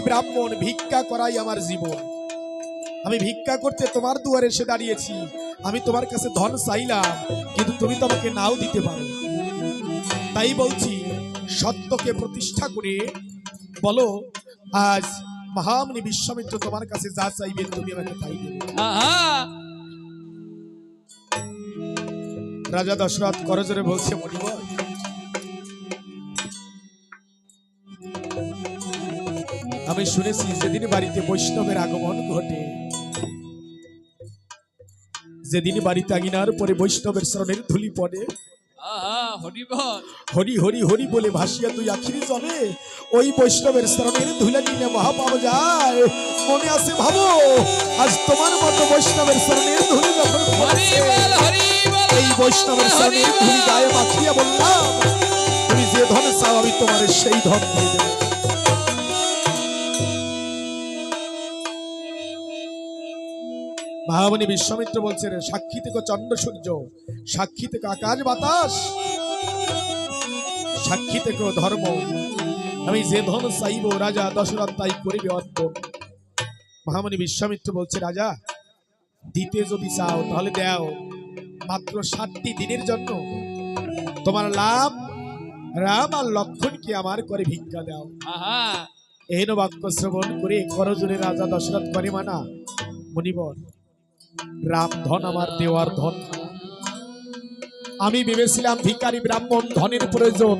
ব্রাহ্মণ, ভিক্ষা করাই আমার জীবন। আমি ভিক্ষা করতে তোমার দুয়ারে এসে দাঁড়িয়েছি। আমি তোমার কাছে ধন চাইলাম, কিন্তু তুমি তো আমাকে নাও দিতে পারো। তাই বলছি, সত্যকে প্রতিষ্ঠা করে বলো, আজ মহামুনি বিশ্বামিত্র তোমার কাছে যা চাইবেন তুমি আমাকে তাই দেবে। রাজা দশরথ করজোরে বলছে, মণিবর, আমি শুনেছি যেদিন বাড়িতে বৈষ্ণবের আগমন ঘটে, যেদিন বাড়িতে আঙিনার পরে বৈষ্ণবের শরণের ধুলি পড়ে, হরি হরি হরি বলে ভাসিয়া তুই আখিরি জলে ওই বৈষ্ণবের শরণের ধুলা নিয়ে মহাপাপ যায়। মনে আছে ভাবো, আজ তোমার মতো বৈষ্ণবের শরণের ধুলি যখন এই বৈষ্ণবের শরণের ধুলি গায়ে মাখিয়া বললাম, তুমি যে ধন চাও আমি তোমার সেই ধন দিয়ে দেব। মহামুনি বিশ্বামিত্র বলছেন, সাক্ষী থেকে চন্দ্র সূর্য, সাক্ষী থেকে আকাশ বাতাস, সাক্ষী থেকে ধর্ম, আমি যে ধন চাইব রাজা দশরথ তাই করিবে অর্পণ। মহামুনি বিশ্বামিত্র বলছে, রাজা দিতে যদি চাও তাহলে দাও, মাত্র 7টি দিনের জন্য তোমার লাভ রাম আর লক্ষণকে আমার করে ভিক্ষা দাও। এহেন বাক্য শ্রবণ করে করজোড়ে রাজা দশরথ করে মানা, মণিবর, রাম ধন আমার দেওয়ার ধন। আমি ভেবেছিলাম ভিখারি ব্রাহ্মণ ধনের প্রয়োজন,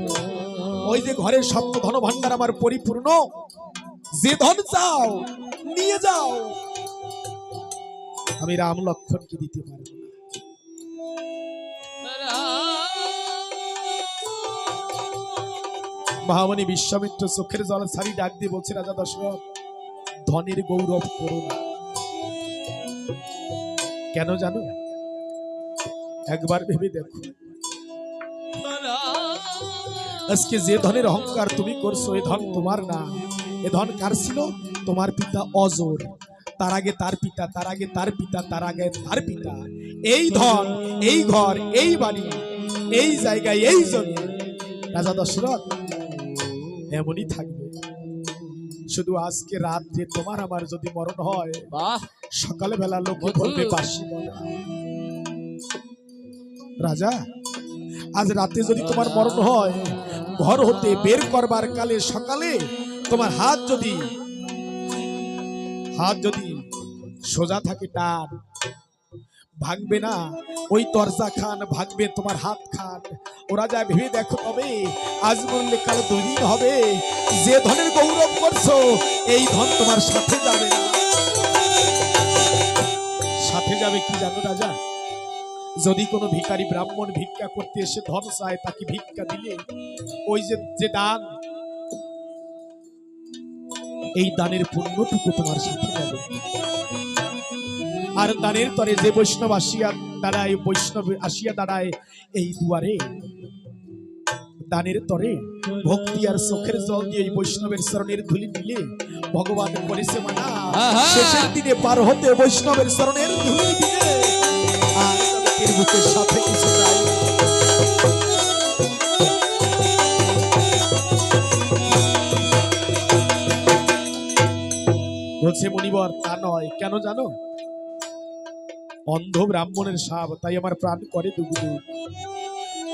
ওই যে ঘরের সপ্ত ধন ভান্ডার আমার পরিপূর্ণ, যে ধন চাও নিয়ে যাও, আমি রাম লক্ষণকে দিতে পারবো না। মহামুনি বিশ্বামিত্র চোখের জল ছাড়ি ডাক দিয়ে বলছে, রাজা দশরথ, ধনের গৌরব করো না। কেন জানো? একবার ভেবে দেখো, আজকে যে ধনের অহংকার তুমি করছো, এ ধন তোমার না। এ ধন কার ছিল? তোমার পিতা অজর, তার আগে তার পিতা, তার আগে তার পিতা, তার আগে তার পিতা। এই ধন, এই ঘর, এই বাড়ি, এই জায়গায়, এই জমি রাজা দশরথ এমনই থাকবে। শুধু আজকে রাত্রে তোমার আমার যদি মরণ হয়, সকালে বেলা লোকে বলবে বাসি মরা। রাজা, আজ রাতে যদি তোমার মরণ হয়, ঘর হতে বের করবার কালে সকালে তোমার হাত যদি সোজা থাকে, টান ভাঙবে না, ওই দরজা খান ভাঙবে তোমার হাত খান। ওরা যা ভেবে দেখো, তবে আজ মরলে কাল 2 দিন হবে। যে ধনের গৌরব করছো, এই ধন তোমার সাথে যাবে না। সাথে যাবে কি জানো রাজা? যদি কোনো ভিখারি ব্রাহ্মণ ভিক্ষা করতে এসে ধন চায়, তাকে ভিক্ষা দিলে ওই যে দান, এই দানের পুণ্যটুকু তোমার সাথে যাবে। আর দানের তরে যে বৈষ্ণব আসিয়া দাঁড়ায় এই দুয়ারে, দানের তরে ভক্তি আর চোখের জল দিয়ে এই বৈষ্ণবের চরণের ধুলি নিলে ভগবান করেছে মানা, শেষের দিনে পার হতে বৈষ্ণবের চরণের ধুলি দিলে আর এর বুকের সাথে কিছু চাই। বলছে, মণিবর, তা নয়। কেন জানো? অন্ধ ব্রাহ্মণের সাপ, তাই আমার প্রাণ করে দুগুদুক।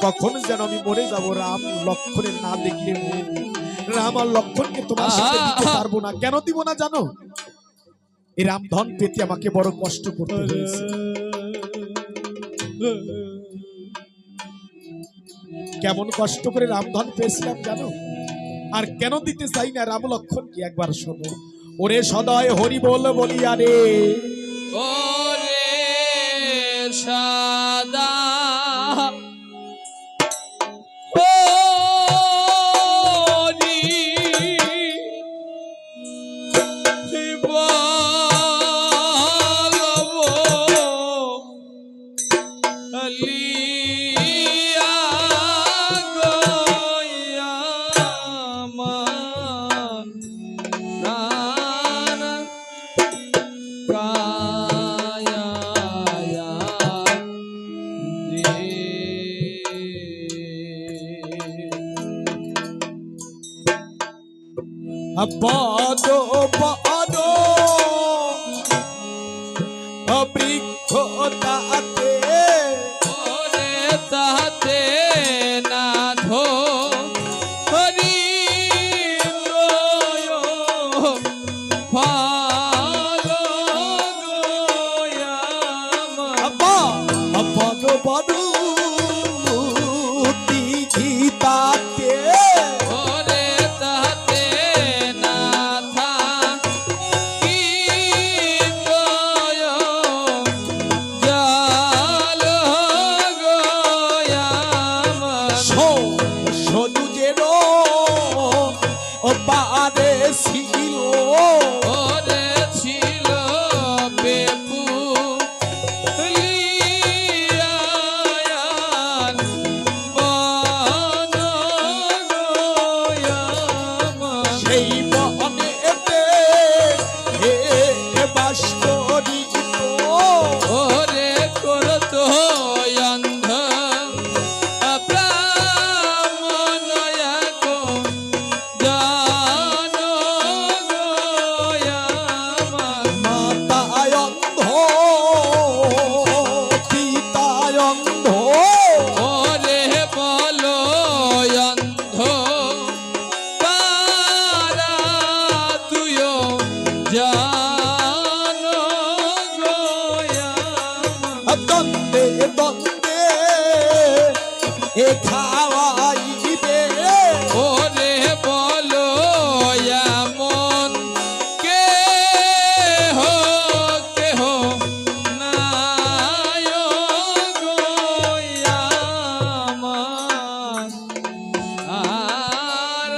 কখন যেন আমি মরে যাব, রাম লক্ষণের না দেখলে রাম আর লক্ষণকে তোমার সাথে দিতে পারবো না। কেন দিব না জানো? এই রামধন পেতে আমাকে বড় কষ্ট করতে হয়েছে। কেমন কষ্ট করে রামধন পেয়েছিলাম জানো? আর কেন দিতে চাই না রাম লক্ষণকে, একবার শোনো। ওরে সদয় হরি বল বলিয়া রে, ওরে সদা বড় বৃক্ষ তাতে ওরে তাতে না ধো হরি ভালো বড় বড় দিঘিতাতে ওরে তাতে না থাকি জাল গোয়াম সনুজের বারে ছিল ওরে ছিল বেপু লিয়ায়ান বন গোয়াম সেই বনেতে বাস করিত ওরে করত অন্ধ ব্রাহ্মণ এখন জান গোয়াম মাতায় অন্ধ পিতায় অন্ধ ওরে বলো অন্ধ পারা তুইও জান গোয়াম দ্বন্দ্বে দ্বন্দ্বে খাওয়াইবে ওরে বলো এমন কেহ নাই গোয়াম আর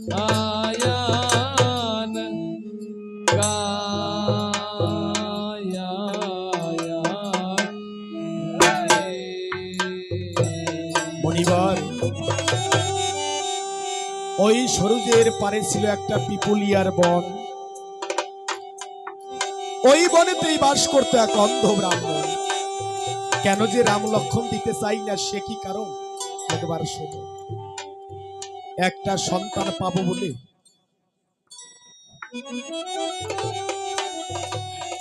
প্রায়ান মনিবার ওই সরুজের পারে ছিল একটা পিপুলিয়ার বন ওই বনেতেই বাস করতো এক অন্ধ ব্রাহ্মণ কেন যে রাম লক্ষণ দিতে চাই না সে কি কারণ একবার শোনো একটা সন্তান পাবো বলে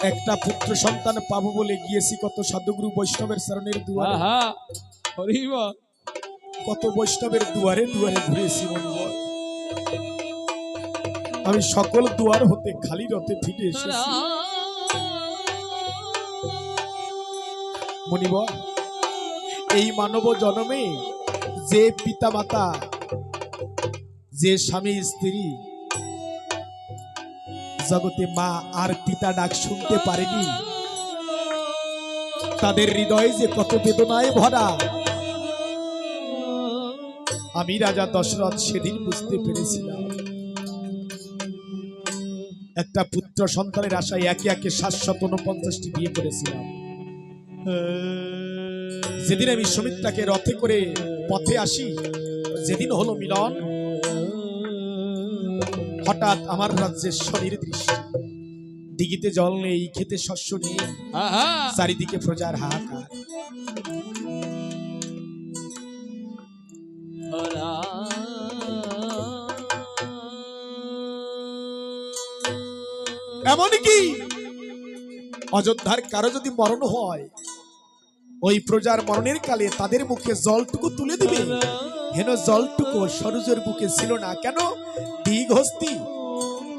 একটা পুত্র সন্তান পাবো বলে গিয়েছি কত সাধুগুরু বৈষ্ণবের চরণের দুয়ারে আহা হরিবা কত বৈষ্ণবের দুয়ারে দুয়ারে ঘুরেছি মনিবর আমি সকল দুয়ার হতে খালি রথে ফিরে এসেছি মনিবর এই মানব জন্মে যে পিতা মাতা যে স্বামী স্ত্রী জগতে মা আর পিতা ডাক শুনতে পারেনি তাদের হৃদয়ে যে কত বেদনায় ভরা আমি রাজা দশরথ সেদিন বুঝতে পেরেছিলাম একটা পুত্র সন্তানের আশায় একে একে 749টি বিয়ে করেছিলাম যেদিন আমি সুমিত্রাকে রথে করে পথে আসি যেদিন হলো মিলন হঠাৎ আমার রাজ্যের শনির দৃষ্টি দিঘিতে জল নেই খেতে শস্য নেই আহা চারিদিকে প্রজার হাহাকার এমনকি অযোধ্যার কারো যদি মরণ হয় ওই প্রজার মরণের কালে তাদের মুখে জলটুকু তুলে দিবে হেন জলটুকু সরুজের বুকে ছিল না কেন দীঘহস্তি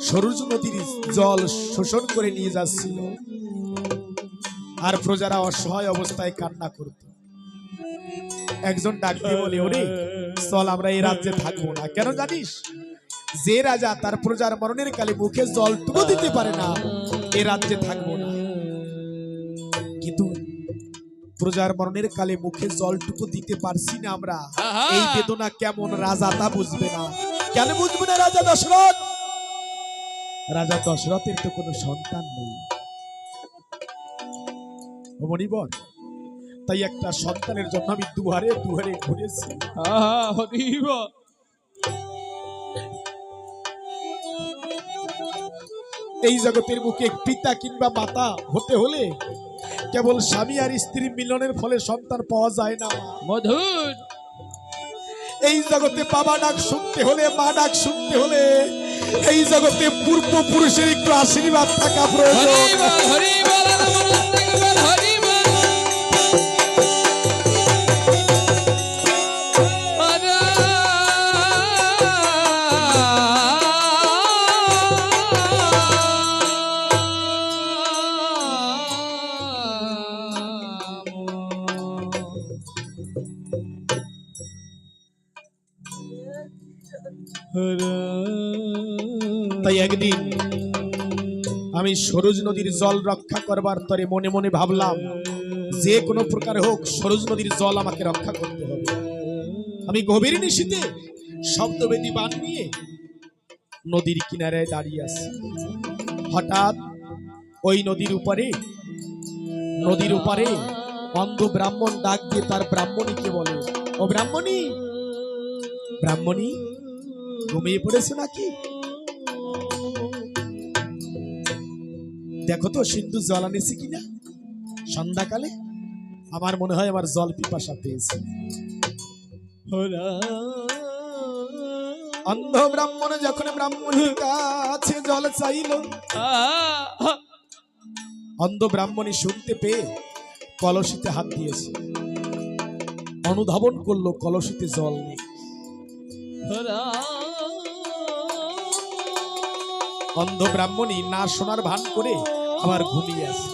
সরুজ নদীর জল শোষণ করে নিয়ে যাচ্ছিল আর প্রজারা অসহায় অবস্থায় কান্না করত একজন ডাক দিয়ে বলে ওরে চল আমরা এই রাজ্যে থাকবো না কেন জানিস যে রাজা তার প্রজার মরণের কালে মুখে জলটুকু দিতে পারে না এ রাজ্যে থাকবো না কিন্তু প্রজার মরণের কালে মুখে জলটুকু দিতে পারছি না আমরা এই বেদনা কেমন রাজা তা বুঝবে না কেন বুঝবে না রাজা দশরথ রাজা দশরথের তো কোনো সন্তান নেই ও মনিবর তাই একটা সন্তানের জন্য আমি দুয়ারে দুয়ারে ঘুরেছি আহা হরিবা এই জগতের বুকে পিতা কিংবা মাতা হতে হলে কেবল স্বামী আর স্ত্রী মিলনের ফলে সন্তান পাওয়া যায় না মধুর এই জগতে বাবা ডাক শুনতে হলে, মা ডাক শুনতে হলে এই জগতে পূর্বপুরুষের একটু আশীর্বাদ থাকা প্রয়োজন। হরি বল হরি বল হরি বল তাই একদিন আমি সরোজ নদীর জল রক্ষা করবার তরে মনে মনে ভাবলাম, যে কোনো প্রকার হোক সরোজ নদীর জল আমাকে রক্ষা করতে হবে। আমি গভীর নিশীথে শব্দবেদী বান নিয়ে নদীর কিনারে দাঁড়িয়ে আছি। হঠাৎ ওই নদীর উপরে অন্ধ ব্রাহ্মণ ডাক দিয়ে তার ব্রাহ্মণীকে বলে, ও ব্রাহ্মণী, ব্রাহ্মণী ঘুমিয়ে পড়েছে নাকি? দেখো তো সিন্ধু জল আনেছি কিনা। সন্ধ্যাকালে আমার মনে হয় আমার জল পিপাসা পেয়েছে। অন্ধ ব্রাহ্মণ যখন ব্রাহ্মণীর কাছে জল চাইল, অন্ধ ব্রাহ্মণী শুনতে পেয়ে কলসিতে হাত দিয়েছে, অনুধাবন করলো কলসিতে জল নেই। অন্ধ ব্রাহ্মণী না শোনার ভান করে আবার ঘুমিয়ে আছে।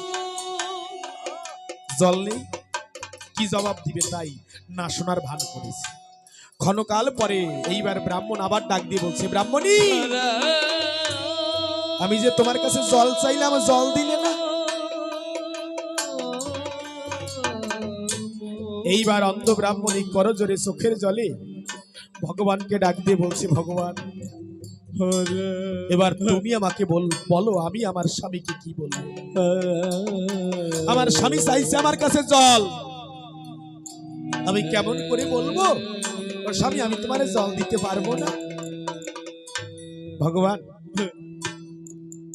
জল নেই, কি জবাব দিবে তাই না শোনার ভান করেছে। ক্ষণকাল পরে এইবার ব্রাহ্মণ আবার ডাক দিয়ে বলছে, ব্রাহ্মণী, আমি যে তোমার কাছে জল চাইলাম, জল দিলে না। এইবার অন্ধ ব্রাহ্মণী করজোরে চোখের জলে ভগবানকে ডাক দিয়ে বলছে, ভগবান, এবার তুমি আমাকে বলো আমি আমার স্বামীকে কি বলবো। আমার স্বামী চাইছে আমার কাছে জল, আমি কেমন করে বলবো ও স্বামী আমি তোমার জল দিতে পারবো না। ভগবান,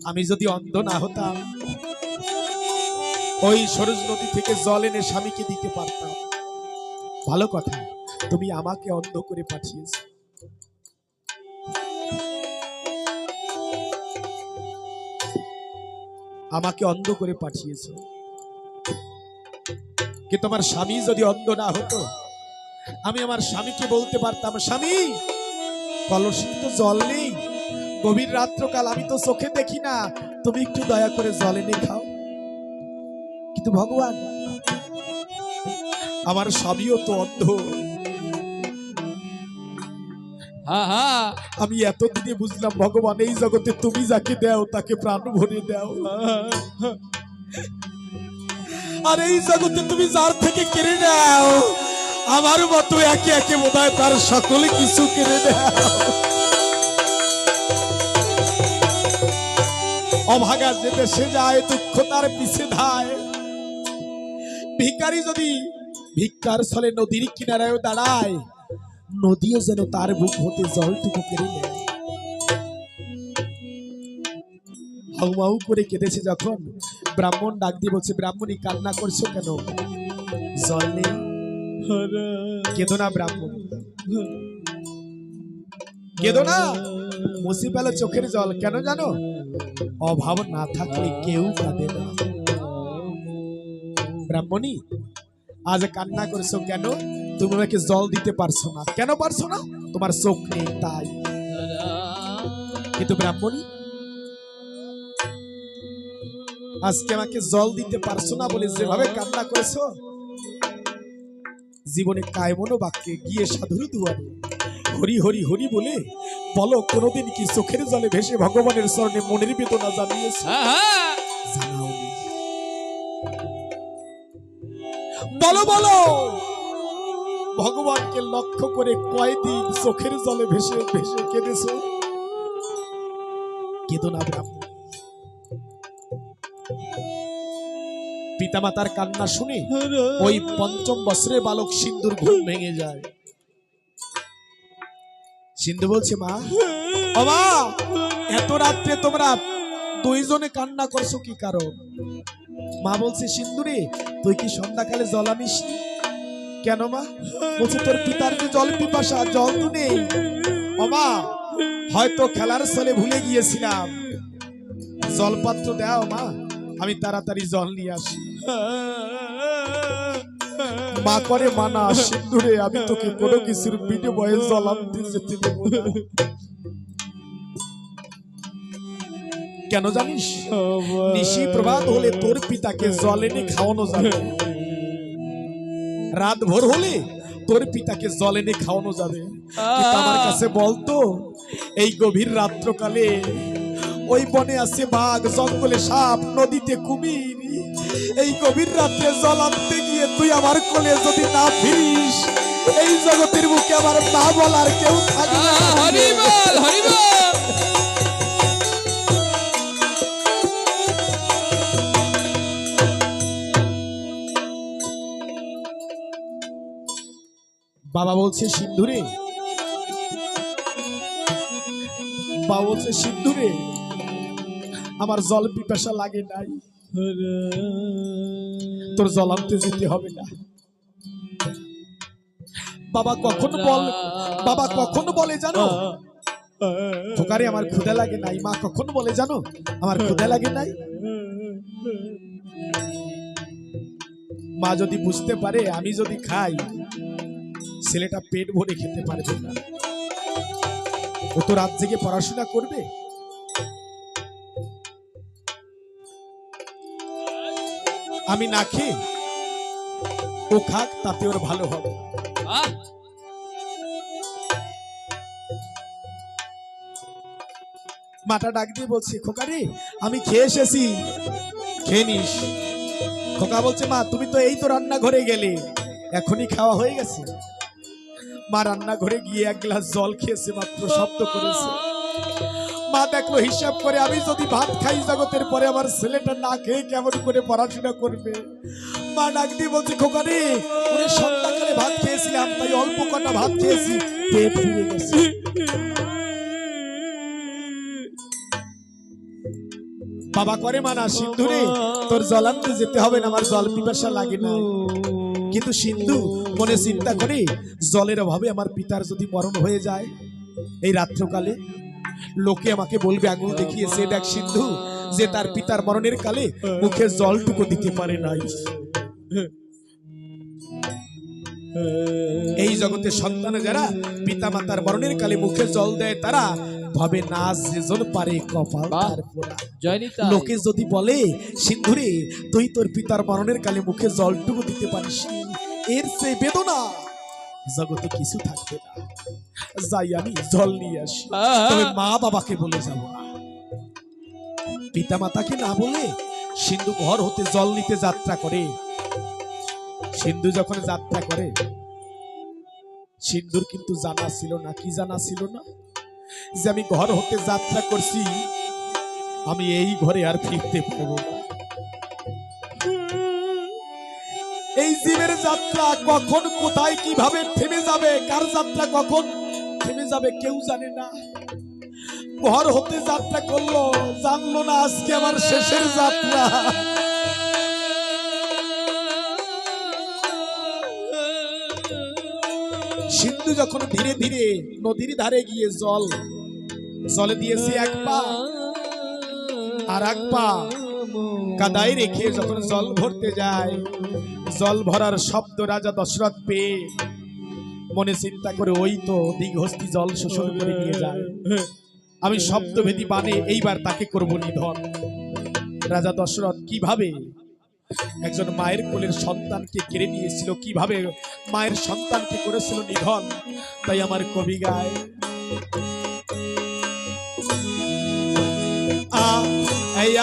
আমি যদি অন্ধ না হতাম ওই সরোজ নদী থেকে জল এনে স্বামীকে দিতে পারতাম। ভালো কথা, তুমি আমাকে অন্ধ করে পাঠিয়েছো। আমাকে অন্ধ করে পাঠিয়েছো, কিন্তু আমার স্বামী যদি অন্ধ না হতো আমি আমার স্বামীকে বলতে পারতাম, স্বামী কলসিতে তো জল নেই, গভীর রাত্রকাল, আমি তো চোখে দেখি না, তুমি একটু দয়া করে জল এনে খাও। কিন্তু ভগবান, আমার স্বামীও তো অন্ধ। আমি এতদিনে বুঝলাম ভগবান, এই জগতে তুমি যাকে দাও তাকে প্রাণ ভরে দাও, আর এই জগতে তুমি যার থেকে কেড়ে নাও আমার মতো একে একে বোধহয় তার সকলে কিছু কেড়ে দাও। অভাগা যে দেশে যায় দুঃখ তার পিছে ধায়। ভিখারি যদি ভিক্ষার ছলে নদীর কিনারায় দাঁড়ায়, নদীও যেন তার বুক হতে জলটুকু কেড়ে নেয়। হাউমাউ করে কেঁদেছে যখন ব্রাহ্মণ ডাক দিয়ে বলছে, ব্রাহ্মণী কান্না করছো কেন? জল নেই, কেঁদো না ব্রাহ্মণ, কেঁদো না, মুছে পেল চোখের জল। কেন জানো? অভাব না থাকলে কেউ কাঁদে না। ব্রাহ্মণী, আজ কান্না করছো কেন? তুমি আমাকে জল দিতে পারছো না। কেন পারছো না? তোমার চোখ নেই তাই। কিন্তু ব্রাহ্মণী, আজকে আমাকে জল দিতে পারছো না বলে যেভাবে কান্না করেছো, জীবনে কায়মনো বাক্যে গিয়ে সাধুর দুয়ারে হরি হরি হরি বলে বলো, কোনোদিন কি চোখের জলে ভেসে ভগবানের চরণে মনের বেদনা জানিয়েছো? জানাওনি। বলো বলো, ভগবানকে লক্ষ্য করে কয়দিন চোখের জলে ভেসে ভেসে কেঁদেছো? কেঁদো না ব্রাহ্মণ। পিতামাতার কান্না শুনে ওই পঞ্চম বছরের বালক সিন্ধুর ঘুম ভেঙে যায়। সিন্ধু বলছে, মা, ও মা, এত রাত্রে তোমরা দুইজনে কান্না করছো কি কারণ? মা বলছে, সিন্ধুরে, তুই কি সন্ধ্যাকালে জল আনিসনি? কেন মা? বলছে তোর পিতার যে জল পিপাসা, জল তো নেই। ও মা, হয়তো খেলার ছলে ভুলে গিয়েছিলাম, জলপাত্র দাও মা, আমি তাড়াতাড়ি জল নিয়ে আসি। মা করে মানা, সিন্ধুরে আমি তোকে কোনো কিছুর বিনিময়ে জল আনতে যেতে দেবো না। কেন জানিস? নিশি প্রভাত হলে তোর পিতাকে জল এনে খাওয়ানো যাবে, রাত ভোর হলে তোর পিতাকে জল এনে খাওয়ানো যাবে। কিন্তু আমার কাছে বলতো, এই গভীর রাত্রকালে ওই বনে আছে বাঘ, জঙ্গলে সাপ, নদীতে কুমির, এই গভীর রাত্রে জল আনতে গিয়ে তুই আমার কোলে যদি না ফিরিস, এই জগতের বুকে আমার না বলার কেউ থাকবে না। হরি বল, হরি বল। বাবা বলছে সিন্ধুরে, বাবা বলছে সিন্ধুরে, আমার জল পিপাসা লাগে নাই, তোর জল আনতে যেতে হবে না। বাবা কখনো বলে জানো, খোকারে আমার ক্ষুধা লাগে নাই। মা কখনো বলে জানো, আমার ক্ষুধা লাগে নাই। মা যদি বুঝতে পারে আমি যদি খাই, ছেলেটা পেট ভরে খেতে পারবে না, ও তো রাত জেগে পড়াশোনা করবে। আমি না খেয়ে ও খাক, তাতে ওর ভালো হবে। মাটা ডাক দিয়ে বলছে, খোকারে আমি খেয়ে এসেছি, খেয়ে নিস। খোকা বলছে, মা তুমি তো এই তো রান্নাঘরে গেলে, এখনই খাওয়া হয়ে গেছে। মা রান্নাঘরে গিয়ে এক গ্লাস জল খেয়েছে মাত্র, শব্দ করেছে। মা দেখলো হিসাব করে, আমি যদি ভাত খাই জগতের পরে আমার ছেলেটা না খেয়ে কেমন করে পড়াশোনা করবে। মা ডাক দিয়ে বলছে, খোকারে ওরে সন্ধ্যাকালে ভাত খেয়েছিলাম, তাই অল্প কটা ভাত খেয়েছি, পেট ফুলে গেছে। বাবা করে মানা, সিন্ধুরে তোর জল আনতে যেতে হবে না, আমার জল পিপাসা লাগে না। কিন্তু সিন্ধু মনে চিন্তা করে, জলের অভাবে আমার পিতার যদি মরণ হয়ে যায় এই রাত্রকালে, লোকে আমাকে বলবে আঙুল দেখিয়েছে, দেখ সিন্ধু, যে তার পিতার মরণের কালে মুখে জলটুকু দিতে পারে নাই। এই জগতে সন্তানে যারা পিতা মাতার মরণের কালে মুখে জল দেয়, তারা ভাবে না যেজন পারে কপাল তার পোড়া। লোকে যদি বলে, সিন্ধুরে তুই তোর পিতার মরণের কালে মুখে জলটুকু দিতে পারিস, এর চেয়ে বেদনা জগতে কিছু থাকবে না। যাই আমি জল নিয়ে আসি। তবে মা বাবাকে বলে যাব না, পিতা মাতাকে না বলে সিন্ধু ঘর হতে জল নিতে যাত্রা করে। সিন্ধু যখন যাত্রা করে, সিন্ধুর কিন্তু জানা ছিল না, কি জানা ছিল না, যে আমি ঘর হতে যাত্রা করছি, আমি এই ঘরে আর ফিরতে পারবো না। এই জীবের যাত্রা কখন কোথায় কিভাবে থেমে যাবে, কার যাত্রা কখন থেমে যাবে কেউ জানে না। ঘর হতে যাত্রা করলো, জানলো না আজকে আমার শেষের যাত্রা। সিন্ধু যখন ধীরে ধীরে নদীর ধারে গিয়ে জলে দিয়েছে এক পা, আর এক পা কাদায় রেখে যখন জল ভরতে যায়, জল ভরার শব্দ রাজা দশরথ পেয়ে মনে চিন্তা করে, ওই তো দীঘহস্তি জল শোষণ করে নিয়ে যায়, আমি শব্দভেদী বানে এইবার তাকে করব নিধন। রাজা দশরথ কিভাবে একজন মায়ের কোলের সন্তানকে কেড়ে নিয়েছিল, কিভাবে মায়ের সন্তানকে করেছিল নিধন, তাই আমার কবি গায়,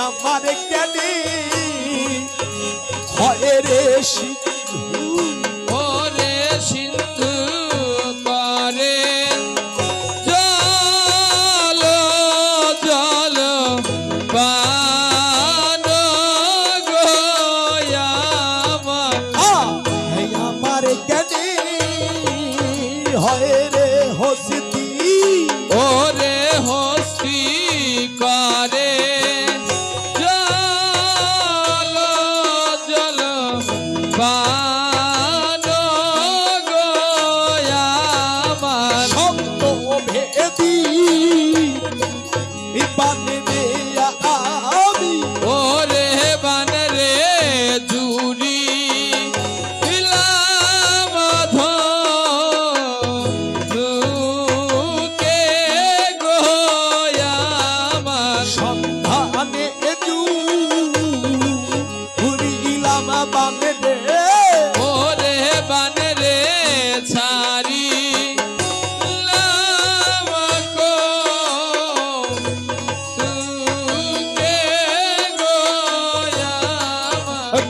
আমার জ্ঞানী হয় রে সিন্ধু, ওরে সিন্ধু করে জল জল পান গো আমার জ্ঞানী হয় রে হস্তি, ওরে হস্তি করে জল জল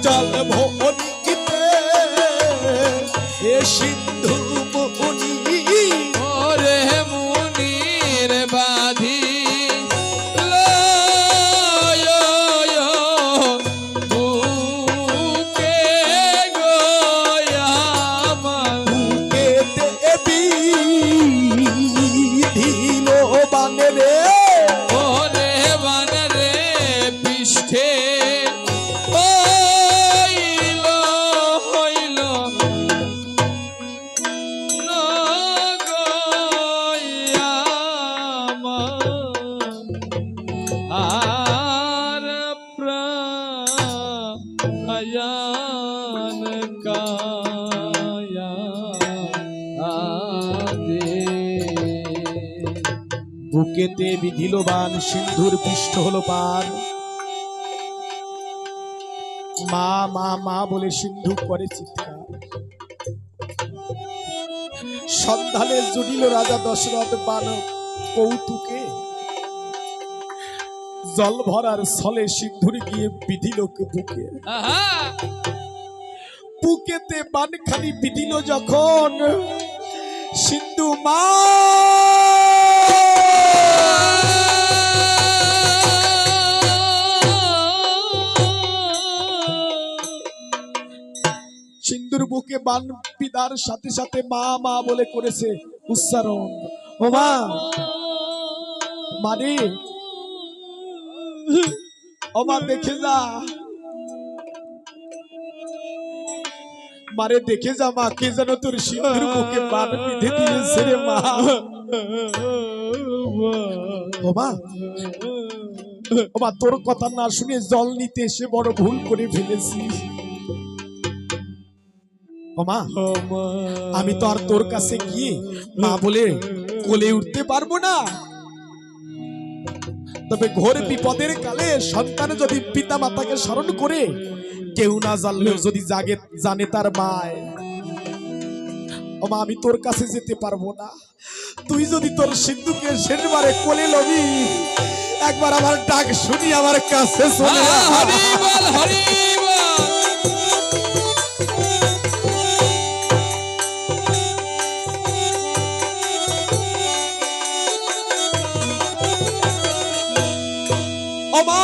জল ভরিতে এ সিন্ধু মুনি ওরে মুনির বাধি বুকে গোয়ামা বুকে দেবী দিল বানে রে ওরে বানরে পৃষ্ঠে হইল হইল নগয়ামা আর প্রায়ান কায়া আদে বুকেতে বিধিল বান সিন্ধুর পৃষ্ঠ হলো পান মা মা মা বলে সিন্ধু করে চিৎকার সন্ধানে জুড়িল রাজা দশরথ বান কৌতুকে জল ভরার ছলে সিন্ধুর গিয়ে বিধিল বুকে আহা বুকেতে বানখানি বিধিল যখন সিন্ধু মা সিন্ধুর বুকে বান পিতার সাথে সাথে মা মা বলে করেছে উচ্চারণ ও মা মানে ও মা দেখে যা মারে দেখে যা মা কে যেন তোর সিন্ধুর বুকে বান বিধে দিয়েছে রে মা ও মা ও মা তোর কথা না শুনে জল নিতে এসে বড় ভুল করে ফেলেছি ও মা আমি তো আর তোর কাছে গিয়ে মা বলে কোলে উঠতে পারবো না তবে ঘোর বিপদের কালে সন্তান যদি পিতা মাতাকে স্মরণ করে কেউ না জানলেও যদি জানে তার মায় ও মা আমি তোর কাছে যেতে পারবো না তুই যদি তোর সিন্ধুকে শেষবারে কোলে লবি একবার আমার ডাক শুনি আমার কাছে চলে আয়। হরি বল হরি বল ও মা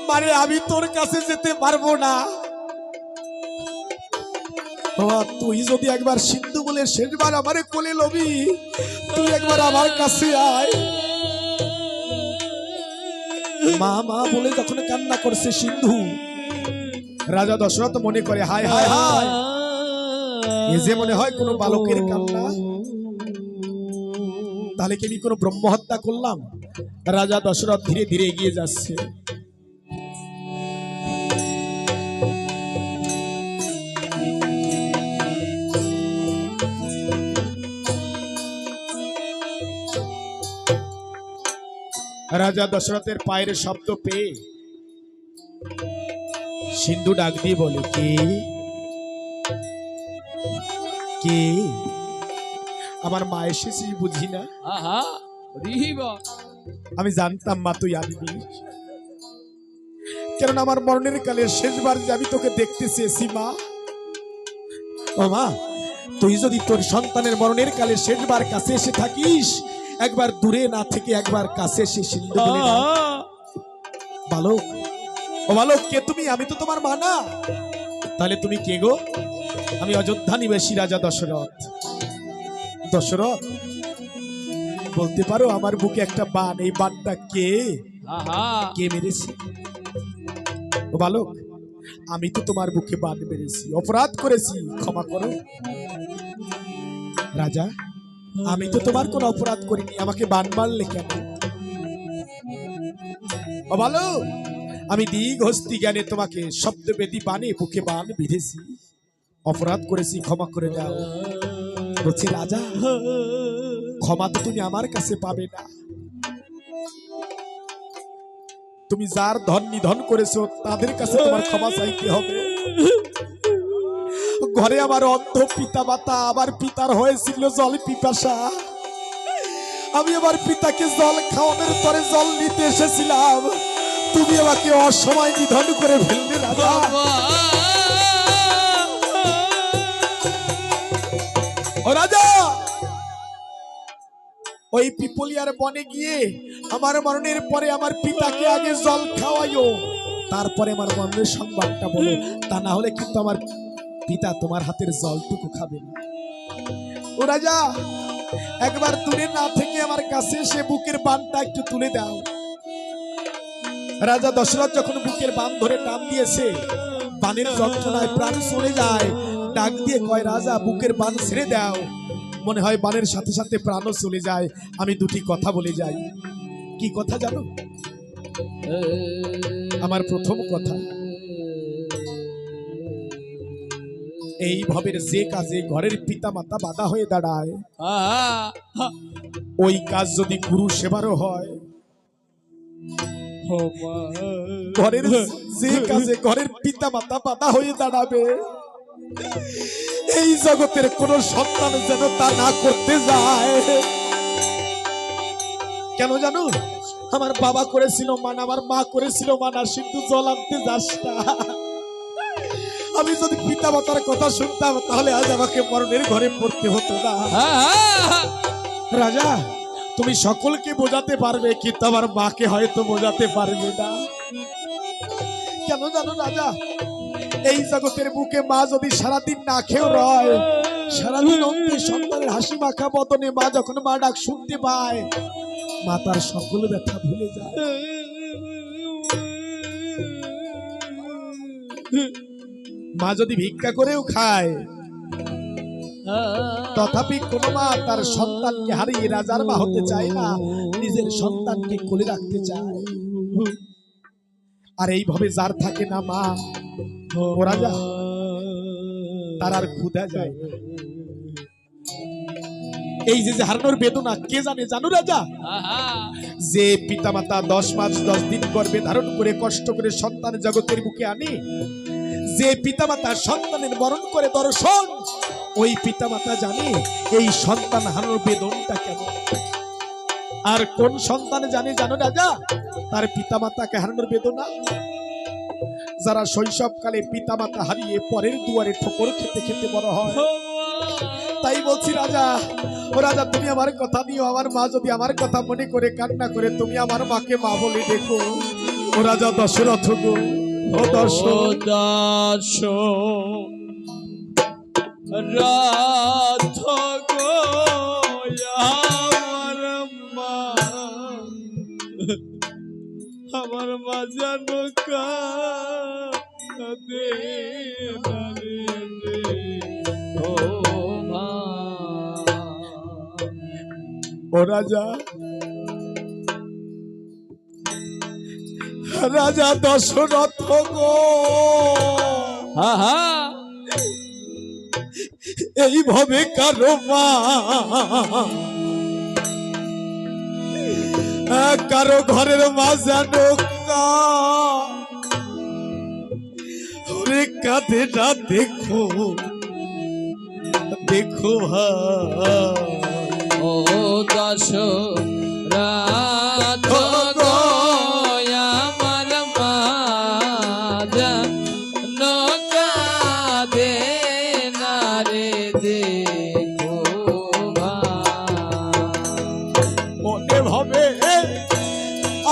মানে আমি তোর কাছে যেতে পারবো না বাবা তুই যদি একবার সিন্ধু বলে শেষবার আমারে কোলে লবি তুই একবার আমার কাছে আয় মা মা বলে যখন কান্না করছে সিন্ধু রাজা দশরথ মনে করে হায় হায় হায় এ যে মনে হয় কোনো বালকের কান্না তাহলে কি আমি কোনো ব্রহ্ম হত্যা করলাম রাজা দশরথ ধীরে ধীরে এগিয়ে যাচ্ছে রাজা দশরথের পায়ের শব্দ পেয়ে সিন্ধু ডাক দিয়ে বলে কে কে আমার মা এসেছি বুঝি না আহা হরি বল আমি জানতাম মা তুই আসবি কেননা আমার মরণের কালে শেষবার যে আমি তোকে দেখতে চেয়েছি মা ও মা তুই যদি তোর সন্তানের মরণের কালে শেষবার কাছে এসে থাকিস একবার দূরে না থেকে একবার কাছে এসে সিন্ধু বলে ডাক। বালক ও বালক কে তুমি আমি তো তোমার মা না তাহলে তুমি কে গো আমি অযোধ্যা নিবাসী রাজা দশরথ দশরথ বলতে পারো আমার বুকে একটা বান এই বানটা কে আহা কে মেরেছে ও বালক আমি তো তোমার বুকে বান মেরেছি অপরাধ করেছি ক্ষমা করো রাজা আমি তো তোমার কোনো অপরাধ করিনি আমাকে বান মারলে কেন ও বালক আমি দীর্ঘহস্তি জ্ঞানে তোমাকে শব্দবেদী বানে বুকে বান বিঁধেছি অপরাধ করেছি ক্ষমা করে দাও বলছি রাজা ক্ষমা তো তুমি আমার কাছে পাবে না তুমি যার ধন নিধন করেছো তাদের কাছে তোমার ক্ষমা চাইতে হবে ঘরে আমার অন্ধ পিতা মাতা আমার পিতার হয়েছিল জল পিপাসা আমি আমার পিতাকে জল খাওয়ানোর পরে জল নিতে এসেছিলাম তুমি আমাকে অসময় নিধন করে ফেললে রাজা। ও রাজা, ওই পিপলিয়ার বনে গিয়ে আমার মরণের পরে আমার পিতাকে আগে জল খাওয়াইও, তারপরে আমার মরণের সংবাদটা বলো, তা না হলে কিন্তু আমার পিতা তোমার হাতের জলটুকু খাবে না। ও রাজা, একবার দূরে না থেকে আমার কাছে সে বুকের বানটা একটু তুলে দাও। রাজা দশরথ যখন বুকের বান ধরে টান দিয়েছে, বানের যন্ত্রণায় প্রাণ চলে যায়, ডাক দিয়ে কয়, রাজা বুকের বান ছেড়ে দাও। মনে হয় বানের সাথে সাথে প্রাণও চলে যায়। আমি দুটি কথা বলে যাই। কি কথা জানো? আমার প্রথম কথা, এই ভবের যে কাজে ঘরের পিতা মাতা বাধা হয়ে দাঁড়ায়, ওই কাজ যদি গুরু সেবারও হয়, ঘরের যে কাজে ঘরের পিতা মাতা বাধা হয়ে দাঁড়াবে, এই জগতের কোন সন্তান যেন তা না করতে যায়। কেন জানো? আমার বাবা করেছিল মানা, আমার মা করেছিল মানা, সিন্ধু জল আনতে যাস না। আমি যদি পিতা মাতার কথা শুনতাম তাহলে আজ আমাকে মরণের ঘরে পড়তে হতো না। রাজা, তুমি সকলকে বোঝাতে পারবে, কিন্তু আমার মাকে হয়তো বোঝাতে পারবে না। কেন জানো রাজা? এই জগতের বুকে মা যদি সারাদিন না খেয়েও রয়, সারাদিন অন্তে সন্তানের হাসি মাখা বদনে মা যখন মা ডাক শুনতে পায়, মা তার সকল ব্যথা ভুলে যায়। মা যদি ভিক্ষা করেও খায়, তথাপি কোন মা তার সন্তানকে হারিয়ে রাজার মা হতে চায় না, নিজের সন্তানকে কোলে রাখতে চায়। আর এইভাবে যার থাকে না মা, ও রাজা, তার আর ক্ষুধা যায় না। এই যে হারানোর বেদনা কে জানে জানো রাজা? যে পিতামাতা 10 মাস 10 দিন গর্ভে ধারণ করে কষ্ট করে সন্তান জগতের বুকে আনে, যে পিতামাতা সন্তানের মরণ করে দর্শন, ওই পিতামাতা জানে এই সন্তান হারানোর বেদনটা কেমন। আর কোন সন্তান জানে জানো রাজা তার পিতামাতাকে হারানোর বেদনা? যারা শৈশবকালে পিতামাতা হারিয়ে পরের দুয়ারে ঠোকর খেতে খেতে বড় হয়। তাই বলছি রাজা, ও রাজা, তুমি আমার কথা নিও। আমার মা যদি আমার কথা মনে করে কান্না করে, তুমি আমার মাকে মা বলে দেখো। ও রাজা দশরথ গো, ও দশরথ গো, আমার মা জানো কাঁদে ও রাজা, রাজা দশরথ গো, এইভাবে কারো মা কারো ঘরের মা জানো কাঁদে না, দেখো দেখো ভাই। ও দশরথ গো, আমার মা জানো কাঁদে না রে, দেখো মনে ভাবে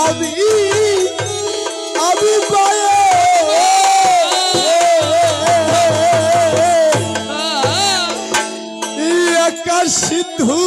আমি আমি পায়ে একা সিন্ধু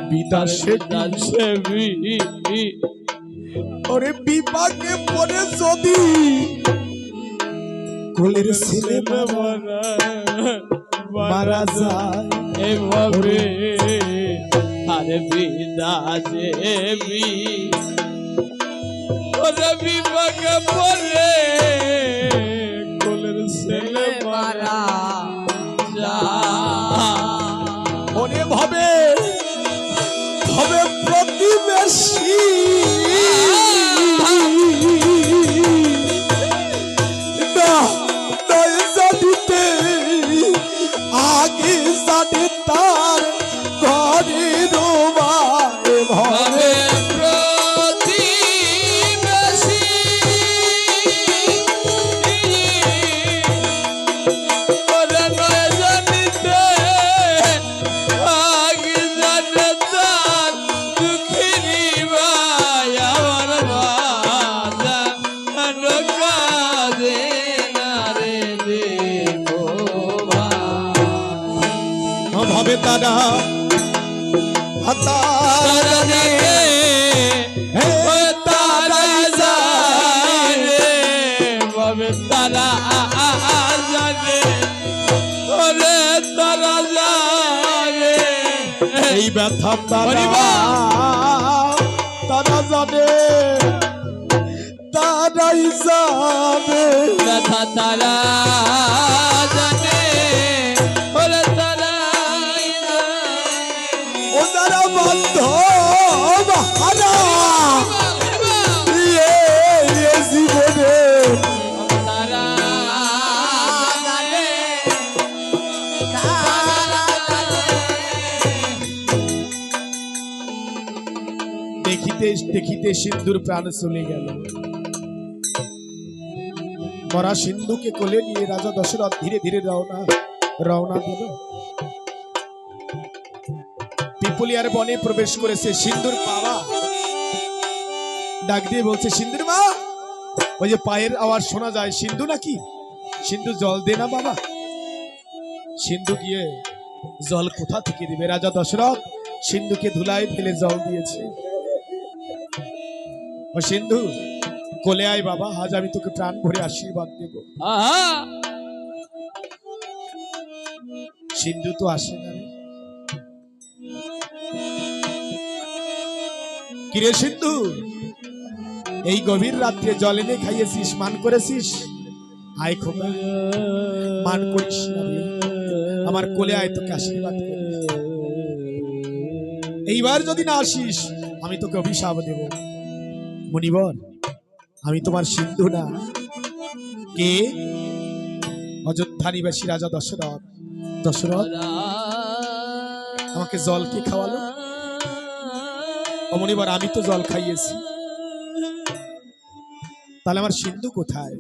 বিদাসে দাসেবি ওরে বিপাকে পড়ে যদি কোলের ছেলে মারা যায় এভাবে আরে বিদাসেবি ওরে বিপাকে পড়ে কোলের ছেলে মারা ওরে ভাবে প্রতিবেশী না নয় জানিতে আগে জানে তার ঘরে রোবায় ভাবে প্রতিবেশী ওরে নয় জানিতে আগে জানে তার দুঃখিনী ভাই আমার বাজা কাঁদে না রে দেখো ভাবে তারা তারা দেখে তারা জানে ভাবে তারা জানে ওরে তারা জানে এই ব্যথা তারা জানে তারাই জানে ব্যথা তারা জানে ওরে তারাই ও তারা বন্ধ হারা জীবনে তারা জানে দেখিতে দেখিতে সিন্ধুর প্রাণ চলে গেল। মরা সিন্ধুকে কোলে নিয়ে রাজা দশরথ ধীরে ধীরে রওনা দিল। পিপুলিয়ার বনে প্রবেশ করেছে। সিন্ধুর বাবা ডাক দিয়ে বলছে, সিন্ধুর মা, ওই যে পায়ের আওয়াজ শোনা যায়, সিন্ধু নাকি? সিন্ধু জল দে না বাবা। সিন্ধু গিয়ে জল কোথা থেকে দিবে? রাজা দশরথ সিন্ধুকে ধুলায় ফেলে জল দিয়েছে। ও সিন্ধু, কোলে আয় বাবা, আজ আমি তোকে প্রাণ ভরে আশীর্বাদ দেব। সিন্ধু তো আসে না রে। কিরে সিন্ধু, এই গভীর রাত্রে জল এনে খাইয়েছিস, মান করেছিস? আয় খোকা, মান করিস না রে, আমার কোলে আয়, তোকে আশীর্বাদ করি। এইবার যদি না আসিস আমি তোকে অভিশাপ দেব। মুনিবর, আমি তোমার সিন্ধু না, কে? অযোধ্যা নিবাসী রাজা দশরথ। দশরথ আমাকে জল কে খাওয়ালো? অমনিবার আমি তো জল খাইয়েছি, তাহলে আমার সিন্ধু কোথায়?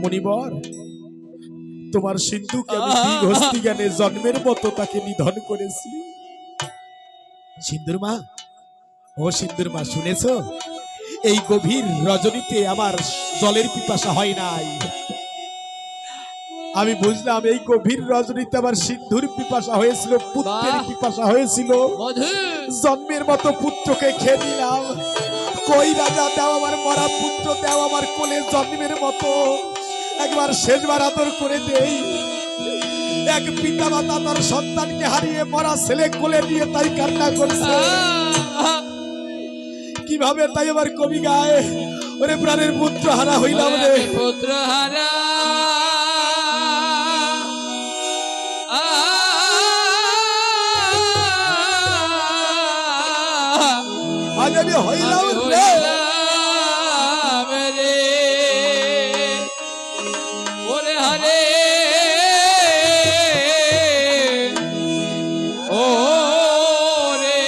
মণিবর, তোমার সিন্ধুকে আমি হস্তি জ্ঞানে জন্মের মতো তাকে নিধন করেছি। সিন্ধুর মা, ও সিন্ধুর মা, শুনেছো? এই গভীর রজনীতে আমার জলের পিপাসা হয় নাই। আমি বুঝলাম এই গভীর রজনীতে আমার সিন্ধুর পিপাসা হয়েছিল, পুত্রের পিপাসা হয়েছিল। জন্মের মতো পুত্রকে খেয়ে নিলাম। কই রাজা, দাও আমার মরা পুত্র, দাও আমার কোলে জন্মের মতো একবার শেষবার আদর করে দেই। এক পিতা মাতা তার সন্তানকে হারিয়ে মরা ছেলে কোলে নিয়ে তাই কান্না করছে। কিভাবে তাই আমার কবি গায়, ওরে প্রাণের পুত্র হারা হইলাম রে, পুত্র হারা আজ আমি হইলাম রে। ওরে হারে ও রে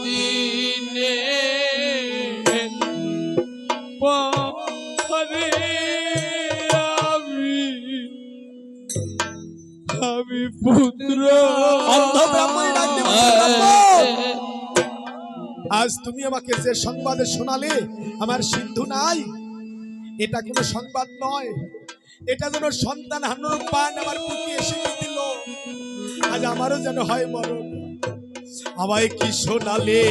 দিনে আমি পুত্র অন্ধ ব্রাহ্মণ ডাকতে আজ তুমি আমাকে যে সংবাদে শোনালে আমার সিন্ধু নাই, এটা কোনো সংবাদ নয়, এটা যেন সন্তান হারানোর পান আমার বুকে এসে দিল। আজ আমারও যেন হয় মরণ। আমায় কি শোনালে